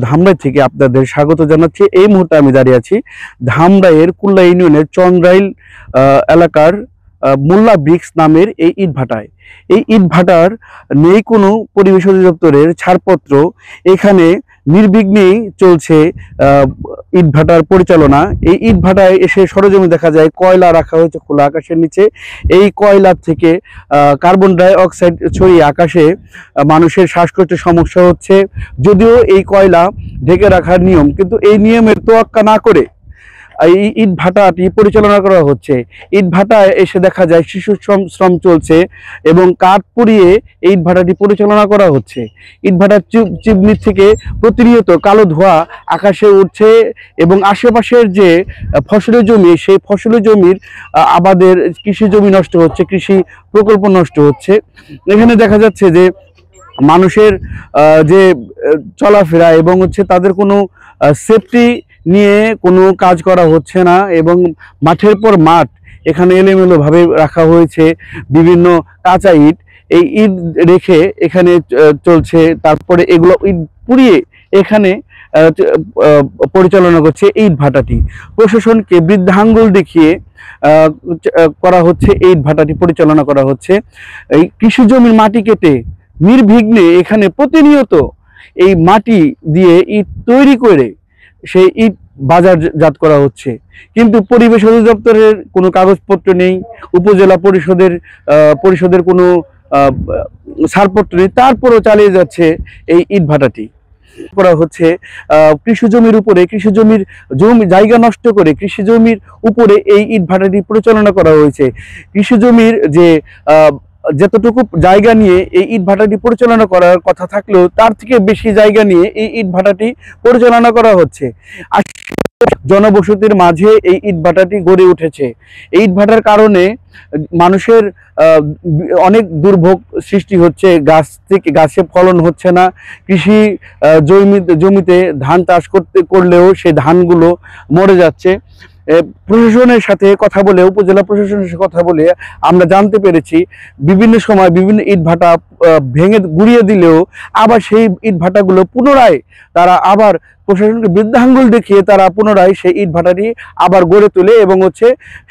ধামরাই থেকে আপনাদের স্বাগত জানাচ্ছি। এই মুহূর্তে আমি দাঁড়িয়ে আছি ধামরাইয়ের কুল্লা ইউনিয়নের চন্দ্রাইল এলাকার মোল্লা ব্রিক্স নামের এই ইটভাটায়। এই ইটভাটার নেই কোনো পরিবেশ অধিদপ্তরের ছাড়পত্র। এখানে নির্বিঘ্নেই চলছে ইটভাটার পরিচালনা। এই ইটভাটায় এসে সরজমি দেখা যায় কয়লা রাখা হয়েছে খোলা আকাশের নিচে। এই কয়লা থেকে কার্বন ডাই অক্সাইড ছড়িয়ে আকাশে মানুষের শ্বাসকষ্টের সমস্যা হচ্ছে। যদিও এই কয়লা ঢেকে রাখার নিয়ম, কিন্তু এই নিয়মের তোয়াক্কা না করে এই ইট ভাটাটি পরিচালনা করা হচ্ছে। ইট ভাটায় এসে দেখা যায় শিশু শ্রম চলছে এবং কাঠ পুড়িয়ে এই ইট ভাটাটি পরিচালনা করা হচ্ছে। ইট ভাটার চিমনি থেকে প্রতিনিয়ত কালো ধোঁয়া আকাশে উঠছে এবং আশেপাশের যে ফসলের জমি, সেই ফসলের জমির আবাদের কৃষি জমি নষ্ট হচ্ছে, কৃষি প্রকল্প নষ্ট হচ্ছে। এখানে দেখা যাচ্ছে যে মানুষের যে চলাফেরা এবং তাদের কোনো সেফটি নিয়ে কোনো কাজ করা হচ্ছে না এবং মাঠের পর মাঠ এখানে এলোমেলোভাবে রাখা হয়েছে বিভিন্ন কাঁচা ইট। এই ইট রেখে এখানে চলছে, তারপরে এগুলো ইট পুড়িয়ে এখানে পরিচালনা করছে ইট ভাটাটি। প্রশাসনকে বৃদ্ধাঙ্গুল দেখিয়ে করা হচ্ছে এই ইট ভাটাটি পরিচালনা করা হচ্ছে। এই কৃষি জমির মাটি কেটে নির্বিঘ্নে এখানে প্রতিনিয়ত এই মাটি দিয়ে ইট তৈরি করে সেই ইট বাজারজাত করা হচ্ছে, কিন্তু পরিবেশ অধিদপ্তরের কোনো কাগজপত্র নেই, উপজেলা পরিষদের কোনো ছাড়পত্র নেই, তারপরও চালিয়ে যাচ্ছে এই ইট ভাটাটি। করা হচ্ছে কৃষি জমির উপরে, জমি জায়গা নষ্ট করে কৃষি জমির উপরে এই ইট ভাটাটি পরিচালনা করা হয়েছে। কৃষি জমির যে যতটুকু জায়গা নিয়ে এই ইট ভাটাটি পরিচালনা করার কথা থাকলেও তার থেকে বেশি জায়গা নিয়ে এই ইট ভাটাটি পরিচালনা করা হচ্ছে। জনবসতির মাঝে এই ইট ভাটাটি গড়ে উঠেছে। এই ইট ভাটার কারণে মানুষের অনেক দুর্ভোগ সৃষ্টি হচ্ছে। গাছে ফলন হচ্ছে না, কৃষি জমিতে ধান চাষ করলেও সেই ধানগুলো মরে যাচ্ছে। প্রশাসনের সাথে কথা বলে, উপজেলা প্রশাসনের সাথে কথা বলে আমরা জানতে পেরেছি বিভিন্ন সময় বিভিন্ন ইট ভাটা ভেঙে গুড়িয়ে দিলেও আবার সেই ইট ভাটাগুলো পুনরায় তারা আবার প্রশাসনকে বৃদ্ধাঙ্গুল দেখিয়ে তারা পুনরায় সেই ইট ভাটাটি আবার গড়ে তোলে এবং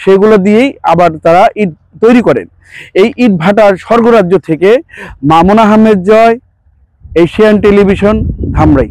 সেগুলো দিয়েই আবার তারা ইট তৈরি করেন। এই ইট ভাটার স্বর্গরাজ্য থেকে মামুন আহমেদ জয়, এশিয়ান টেলিভিশন, ধামরাই।